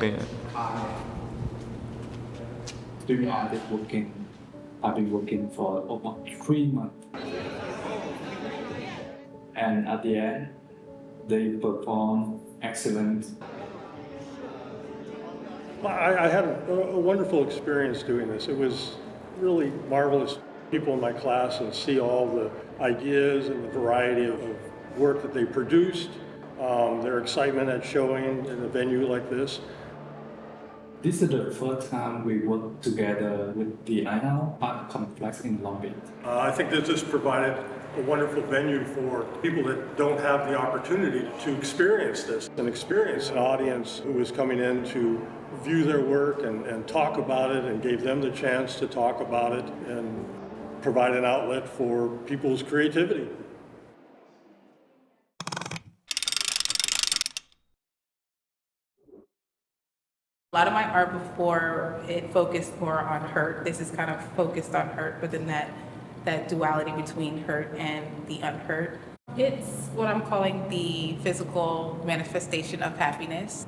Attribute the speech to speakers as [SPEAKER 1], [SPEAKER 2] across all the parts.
[SPEAKER 1] experience?
[SPEAKER 2] During artist working, I've been working for over 3 months. And at the end, they perform excellent.
[SPEAKER 3] I had a wonderful experience doing this. It was really marvelous. People in my class and see all the ideas and the variety of work that they produced, their excitement at showing in a venue like this.
[SPEAKER 2] This is the first time we work together with the INL Art Complex in Long Beach.
[SPEAKER 3] I think that this provided a wonderful venue for people that don't have the opportunity to experience this, and experience an audience who was coming in to view their work and talk about it, and gave them the chance to talk about it and provide an outlet for people's creativity.
[SPEAKER 4] A lot of my art before, it focused more on hurt. This is kind of focused on hurt, but then that duality between hurt and the unhurt. It's what I'm calling the physical manifestation of happiness.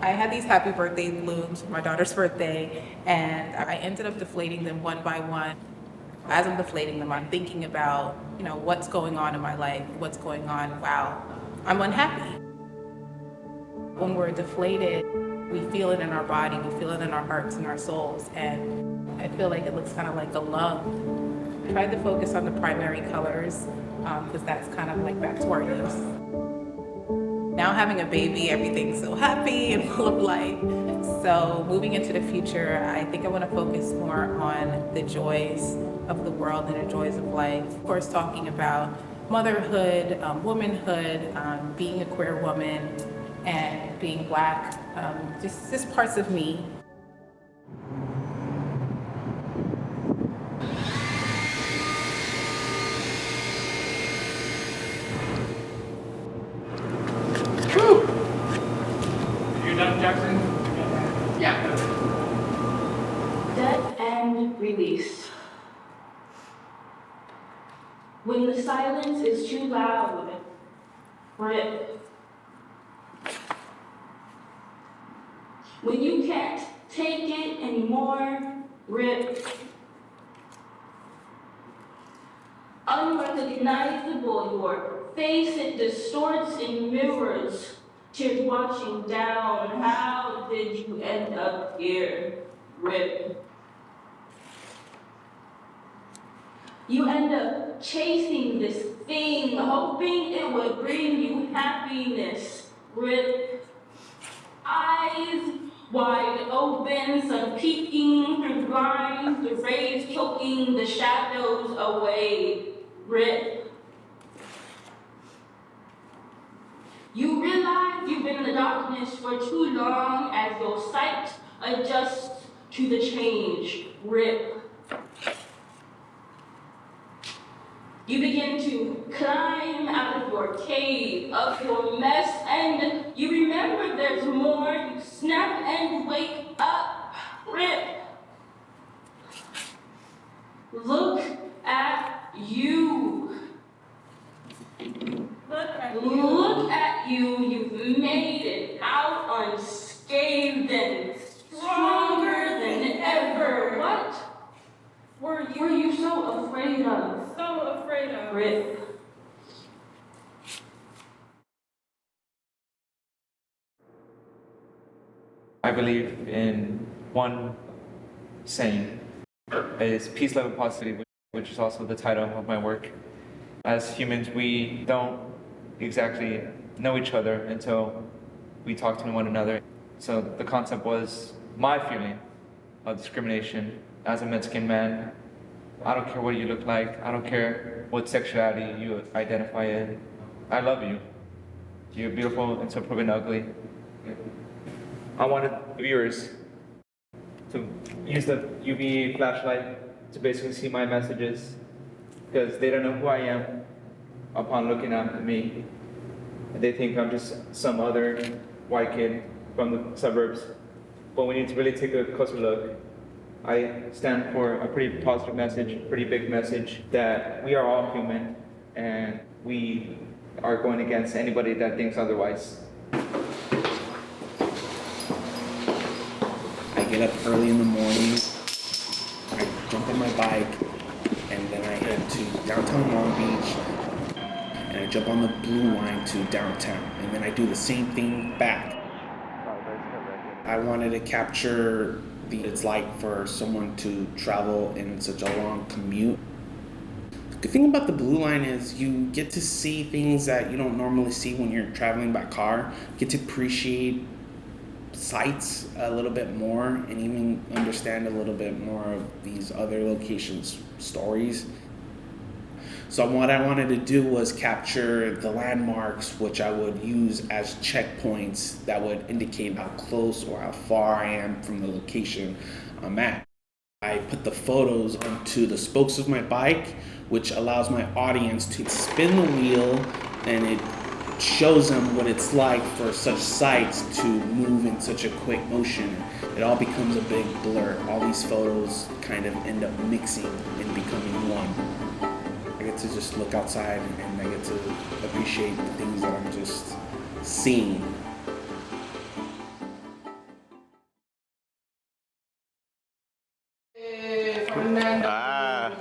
[SPEAKER 4] I had these happy birthday balloons for my daughter's birthday, and I ended up deflating them one by one. As I'm deflating them, I'm thinking about, what's going on in my life, what's going on, wow, I'm unhappy. When we're deflated, we feel it in our body, we feel it in our hearts and our souls, and I feel like it looks kind of like a lung. I tried to focus on the primary colors, because that's kind of like back to our youth. Now having a baby, everything's so happy and full of life. So moving into the future, I think I want to focus more on the joys of the world and the joys of life. Of course, talking about motherhood, womanhood, being a queer woman, and being Black, just parts of me.
[SPEAKER 2] Jackson? Yeah.
[SPEAKER 5] Death and release. When the silence is too loud, rip. When you can't take it anymore, rip. Unrecognizable, your face, it distorts in mirrors. Tears watching down, how did you end up here? Rip. You end up chasing this thing, hoping it would bring you happiness. Rip. Eyes wide open, sun peeking through blinds, the rays choking the shadows away. Rip. You realize you've been in the darkness for too long as your sight adjusts to the change. Rip. You begin to climb out of your cave, of your mess, and you remember there's more. You snap and wake up. Rip. Look at you. Look at you, you've made it out unscathed and stronger than ever. What were you so afraid of?
[SPEAKER 4] So afraid of.
[SPEAKER 5] Rip.
[SPEAKER 1] I believe in one saying, is peace, love, and positivity, which is also the title of my work. As humans, we don't exactly know each other until we talk to one another. So the concept was my feeling of discrimination as a Mexican man. I don't care what you look like. I don't care what sexuality you identify in. I love you. You're beautiful until proven ugly. I wanted viewers to use the UV flashlight to basically see my messages, because they don't know who I am upon looking at me. They think I'm just some other white kid from the suburbs. But we need to really take a closer look. I stand for a pretty positive message, pretty big message, that we are all human and we are going against anybody that thinks otherwise.
[SPEAKER 6] get up early in the morning, I jump on my bike, and then I head to downtown Long Beach, and I jump on the blue line to downtown, and then I do the same thing back. I wanted to capture what it's like for someone to travel in such a long commute. The good thing about the blue line is you get to see things that you don't normally see when you're traveling by car. You get to appreciate sights a little bit more and even understand a little bit more of these other locations' stories. So what I wanted to do was capture the landmarks, which I would use as checkpoints that would indicate how close or how far I am from the location I'm at. I put the photos onto the spokes of my bike, which allows my audience to spin the wheel, and it shows them what it's like for such sights to move in such a quick motion. It all becomes a big blur. All these photos kind of end up mixing and becoming one. I get to just look outside and I get to appreciate the things that I'm just seeing.
[SPEAKER 7] Ah.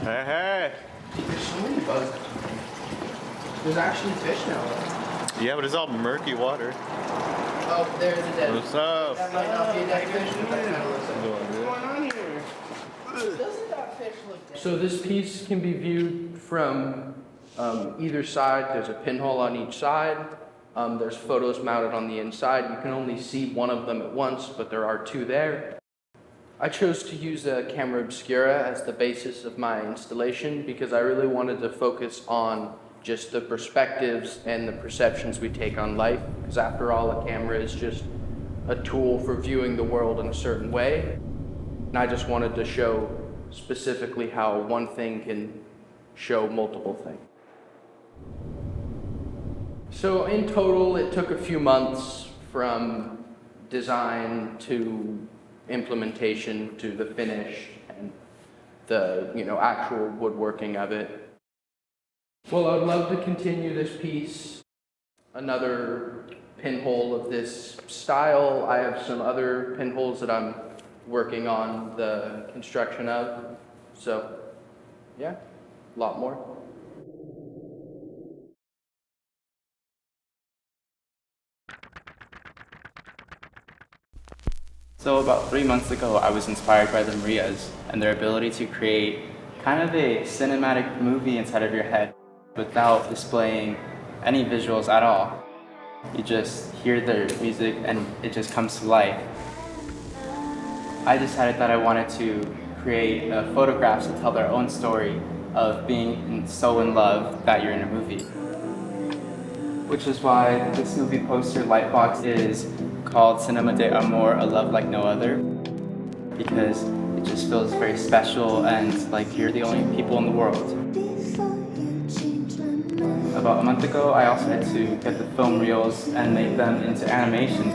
[SPEAKER 7] Hey, hey.
[SPEAKER 8] There's so many bugs. There's actually fish now.
[SPEAKER 7] Yeah, but it's all murky water.
[SPEAKER 8] Oh, there's a dead
[SPEAKER 7] What's up?
[SPEAKER 8] That might not be a dead fish, but that kind of looks like
[SPEAKER 7] Doing
[SPEAKER 8] What's
[SPEAKER 7] good.
[SPEAKER 8] going on here? Doesn't that fish look dead?
[SPEAKER 9] So this piece can be viewed from either side. There's a pinhole on each side. There's photos mounted on the inside. You can only see one of them at once, but there are two there. I chose to use a camera obscura as the basis of my installation because I really wanted to focus on just the perspectives and the perceptions we take on life. Because after all, a camera is just a tool for viewing the world in a certain way. And I just wanted to show specifically how one thing can show multiple things. So in total, it took a few months from design to implementation to the finish and the actual woodworking of it. Well, I'd love to continue this piece. Another pinhole of this style. I have some other pinholes that I'm working on the construction of. So, yeah, a lot more.
[SPEAKER 10] So about 3 months ago, I was inspired by the Marias and their ability to create kind of a cinematic movie inside of your head without displaying any visuals at all. You just hear their music and it just comes to life. I decided that I wanted to create photographs to tell their own story of being so in love that you're in a movie. Which is why this movie poster lightbox is called Cinema de Amor, A Love Like No Other, because it just feels very special and like you're the only people in the world. About a month ago, I also had to get the film reels and make them into animation.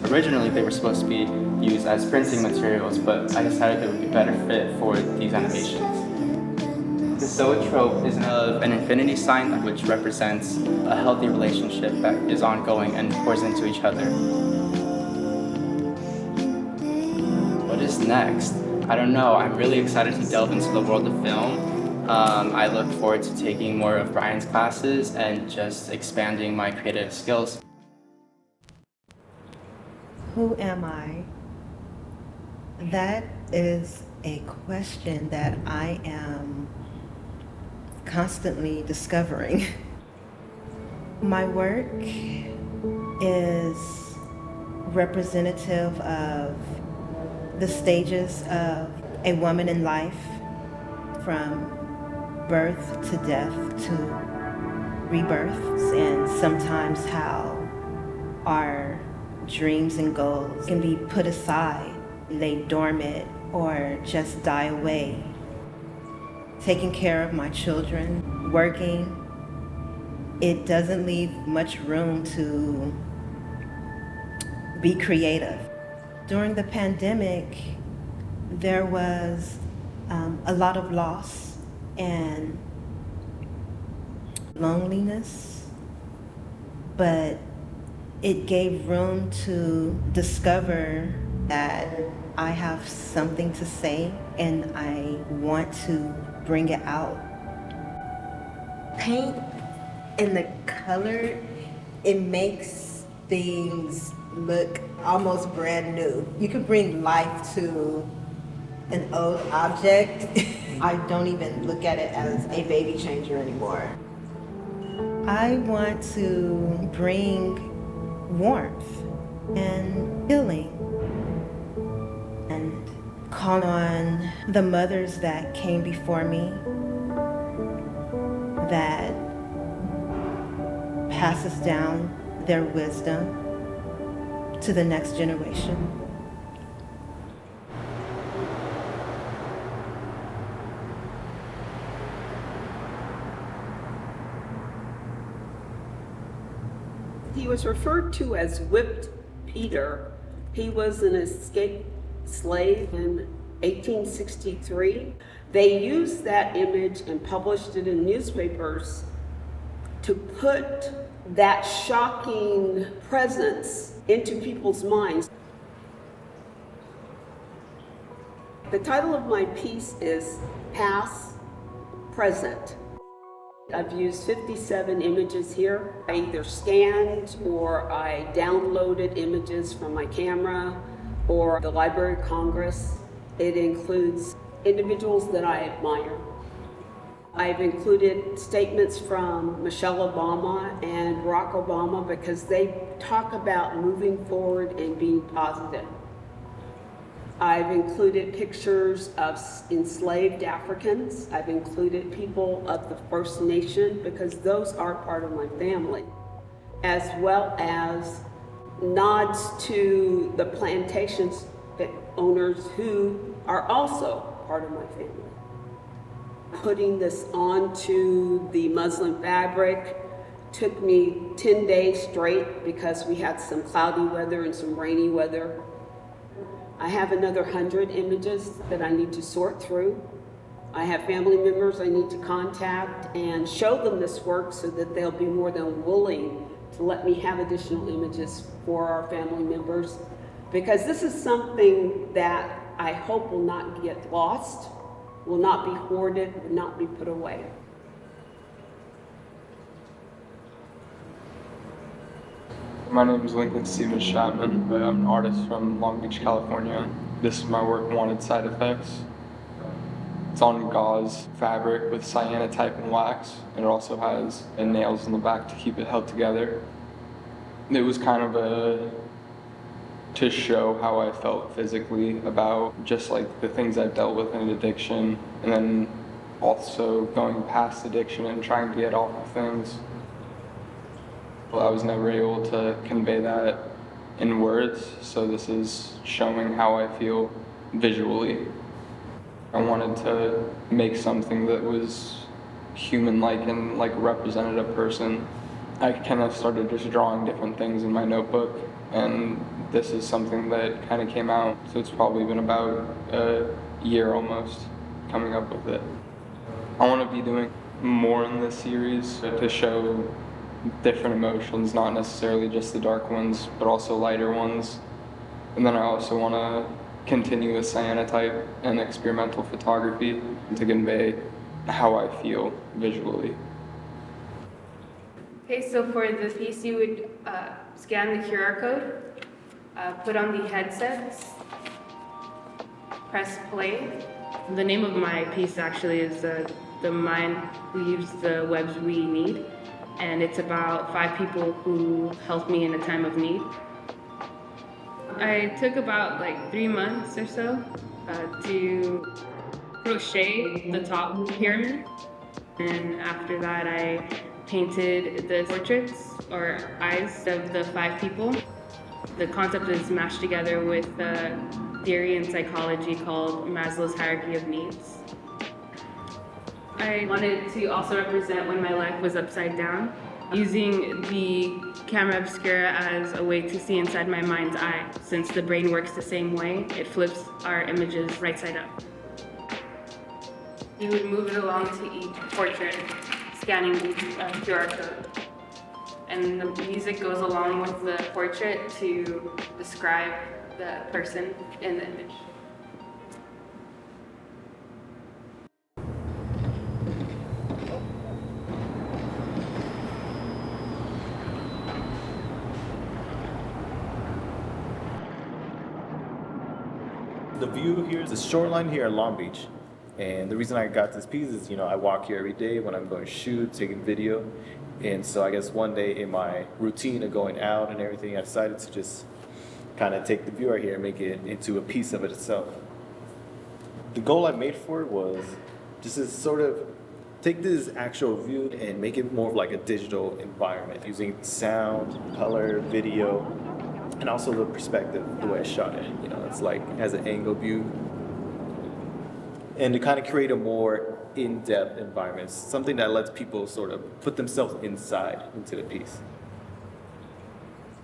[SPEAKER 10] Originally, they were supposed to be used as printing materials, but I decided they would be better fit for these animations. The zoetrope is an infinity sign which represents a healthy relationship that is ongoing and pours into each other. What is next? I don't know. I'm really excited to delve into the world of film. I look forward to taking more of Brian's classes and just expanding my creative skills.
[SPEAKER 11] Who am I? That is a question that I am constantly discovering. My work is representative of the stages of a woman in life, from birth to death to rebirths, and sometimes how our dreams and goals can be put aside, lay dormant, or just die away. Taking care of my children, working, it doesn't leave much room to be creative. During the pandemic, there was a lot of loss and loneliness, but it gave room to discover that I have something to say and I want to bring it out. Paint and the color, it makes things look almost brand new. You can bring life to an old object. I don't even look at it as a baby changer anymore. I want to bring warmth and healing and call on the mothers that came before me that passes down their wisdom to the next generation.
[SPEAKER 12] He was referred to as Whipped Peter. He was an escaped slave in 1863. They used that image and published it in newspapers to put that shocking presence into people's minds. The title of my piece is Past, Present. I've used 57 images here. I either scanned or I downloaded images from my camera or the Library of Congress. It includes individuals that I admire. I've included statements from Michelle Obama and Barack Obama because they talk about moving forward and being positive. I've included pictures of enslaved Africans. I've included people of the First Nation because those are part of my family, as well as nods to the plantations owners who are also part of my family. Putting this onto the muslin fabric took me 10 days straight because we had some cloudy weather and some rainy weather. I have another 100 images that I need to sort through. I have family members I need to contact and show them this work so that they'll be more than willing to let me have additional images for our family members, because this is something that I hope will not get lost, will not be hoarded, will not be put away.
[SPEAKER 13] My name is Lincoln Stevens Chapman. I'm an artist from Long Beach, California. This is my work, Wanted Side Effects. It's on gauze fabric with cyanotype and wax, and it also has nails in the back to keep it held together. It was kind of to show how I felt physically about just like the things I've dealt with in addiction, and then also going past addiction and trying to get off of things. Well, I was never able to convey that in words, so this is showing how I feel visually. I wanted to make something that was human-like and like represented a person. I kind of started just drawing different things in my notebook, and this is something that kind of came out, so it's probably been about a year almost coming up with it. I want to be doing more in this series to show different emotions, not necessarily just the dark ones, but also lighter ones. And then I also want to continue with cyanotype and experimental photography to convey how I feel visually.
[SPEAKER 14] Okay, so for the piece, you would scan the QR code, put on the headsets, press play. The name of my piece actually is The Mind Weaves the Webs We Need. And it's about 5 people who helped me in a time of need. I took about like 3 months or so to crochet the top pyramid. And after that, I painted the portraits or eyes of the 5 people. The concept is mashed together with a theory in psychology called Maslow's hierarchy of needs. I wanted to also represent when my life was upside down, using the camera obscura as a way to see inside my mind's eye. Since the brain works the same way, it flips our images right side up. You would move it along to each portrait, scanning the QR code. and the music goes along with the portrait to describe the person in the image.
[SPEAKER 15] The view here is the shoreline here in Long Beach. And the reason I got this piece is, I walk here every day when I'm going to shoot, taking video. And so I guess one day in my routine of going out and everything, I decided to just kind of take the view right here and make it into a piece of it itself. The goal I made for it was just to sort of take this actual view and make it more of like a digital environment using sound, color, video, and also the perspective, the way I shot it. It's like has an angle view. And to kind of create a more in-depth environment, something that lets people sort of put themselves inside into the piece.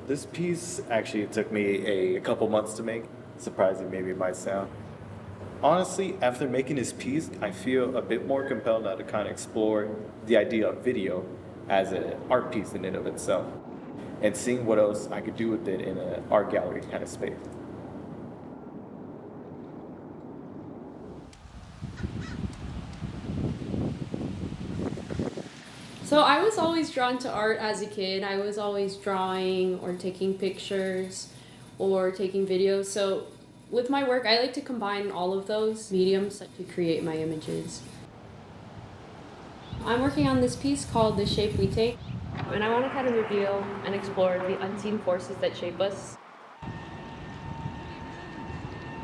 [SPEAKER 15] This piece actually took me a couple months to make, surprising maybe it might sound. Honestly, after making this piece, I feel a bit more compelled now to kind of explore the idea of video as an art piece in and of itself, and seeing what else I could do with it in an art gallery kind of space.
[SPEAKER 16] So I was always drawn to art as a kid. I was always drawing or taking pictures or taking videos. So with my work, I like to combine all of those mediums to create my images. I'm working on this piece called The Shape We Take, and I want to kind of reveal and explore the unseen forces that shape us.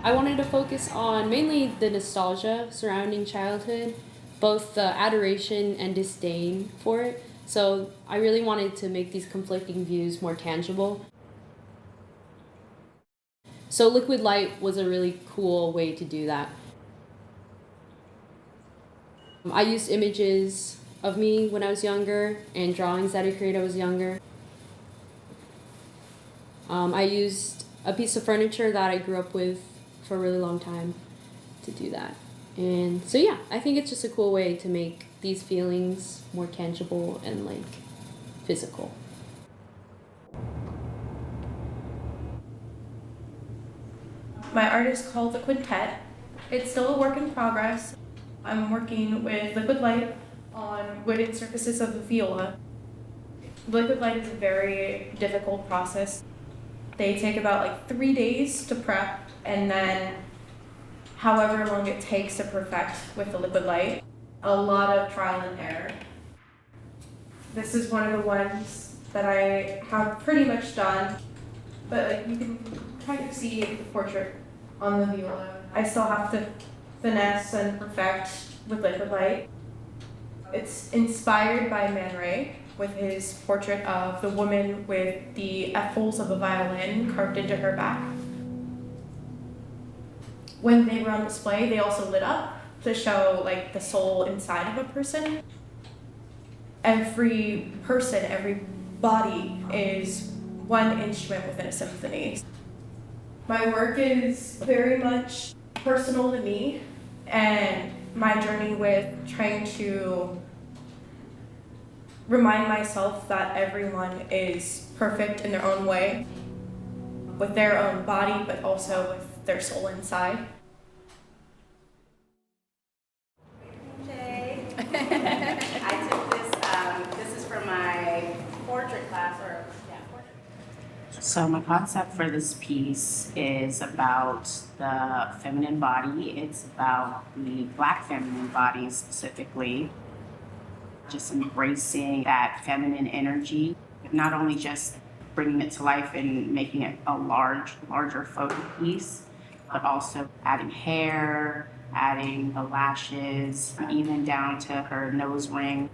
[SPEAKER 16] I wanted to focus on mainly the nostalgia surrounding childhood, both the adoration and disdain for it. So I really wanted to make these conflicting views more tangible. So liquid light was a really cool way to do that. I used images of me when I was younger and drawings that I created when I was younger. I used a piece of furniture that I grew up with for a really long time to do that. And so yeah, I think it's just a cool way to make these feelings more tangible and physical.
[SPEAKER 17] My art is called The Quintet. It's still a work in progress. I'm working with liquid light on wooden surfaces of the viola. Liquid light is a very difficult process. They take about 3 days to prep, and then however long it takes to perfect with the liquid light. A lot of trial and error. This is one of the ones that I have pretty much done, but you can kind of see the portrait on the viola. I still have to finesse and perfect with liquid light. It's inspired by Man Ray with his portrait of the woman with the F-holes of a violin carved into her back. When they were on display, they also lit up to show the soul inside of a person. Every person, every body is one instrument within a symphony. My work is very much personal to me and my journey with trying to remind myself that everyone is perfect in their own way, with their own body, but also with their soul inside.
[SPEAKER 18] I took this is from my portrait class, So my concept for this piece is about the feminine body. It's about the Black feminine body specifically. Just embracing that feminine energy, not only just bringing it to life and making it a larger photo piece, but also adding hair, adding the lashes, even down to her nose ring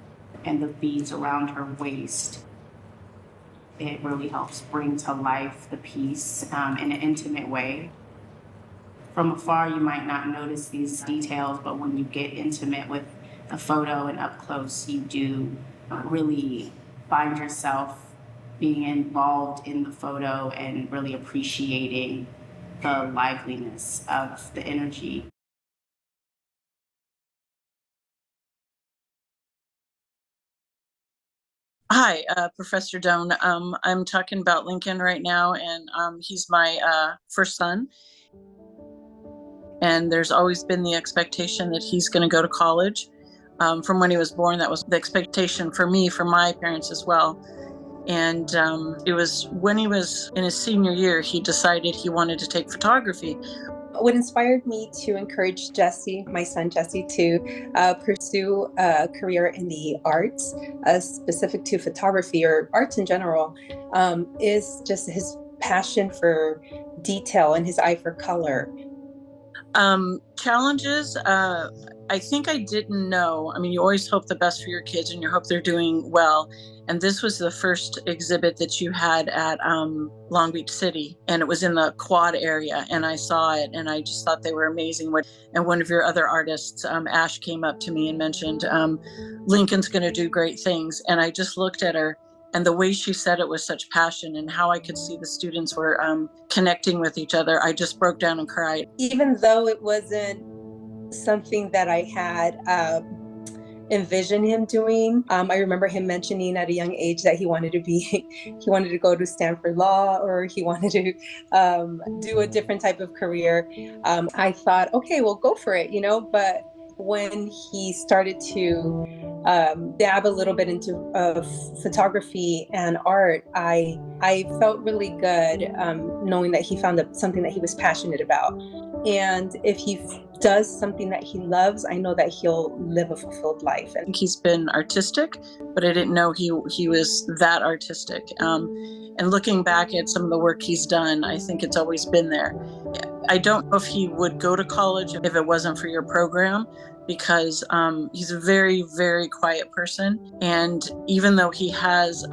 [SPEAKER 18] and the beads around her waist. It really helps bring to life the piece in an intimate way. From afar, you might not notice these details, but when you get intimate with the photo and up close, you do really find yourself being involved in the photo and really appreciating the liveliness of the energy.
[SPEAKER 19] Hi, Professor Doan. I'm talking about Lincoln right now, and he's my first son. And there's always been the expectation that he's going to go to college. From when he was born, that was the expectation for me, for my parents as well. And it was when he was in his senior year, he decided he wanted to take photography.
[SPEAKER 20] What inspired me to encourage Jesse, my son Jesse, to pursue a career in the arts, specific to photography or arts in general, is just his passion for detail and his eye for color.
[SPEAKER 19] Challenges, I think I didn't know. I mean, you always hope the best for your kids and you hope they're doing well. And this was the first exhibit that you had at Long Beach City, and it was in the quad area. And I saw it and I just thought they were amazing. And one of your other artists, Ash, came up to me and mentioned, Lincoln's going to do great things. And I just looked at her, and the way she said it with such passion and how I could see the students were connecting with each other, I just broke down and cried.
[SPEAKER 20] Even though it wasn't something that I had envisioned him doing, I remember him mentioning at a young age that he wanted to go to Stanford Law, or he wanted to do a different type of career. I thought, okay, well, go for it, but when he started to dab a little bit into photography and art, I felt really good knowing that he found something that he was passionate about. And if he does something that he loves, I know that he'll live a fulfilled life.
[SPEAKER 19] I think he's been artistic, but I didn't know he was that artistic. And looking back at some of the work he's done, I think it's always been there. I don't know if he would go to college if it wasn't for your program, because he's a very, very quiet person. And even though he has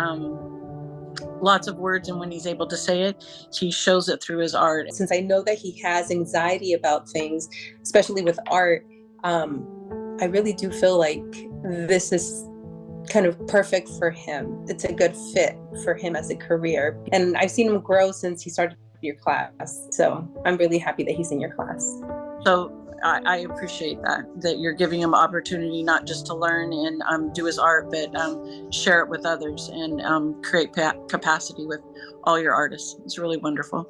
[SPEAKER 19] lots of words, and when he's able to say it, he shows it through his art.
[SPEAKER 20] Since I know that he has anxiety about things, especially with art, I really do feel like this is kind of perfect for him. It's a good fit for him as a career. And I've seen him grow since he started your class. So I'm really happy that he's in your class.
[SPEAKER 19] So I appreciate that you're giving him opportunity not just to learn and do his art, but share it with others and create capacity with all your artists. It's really wonderful.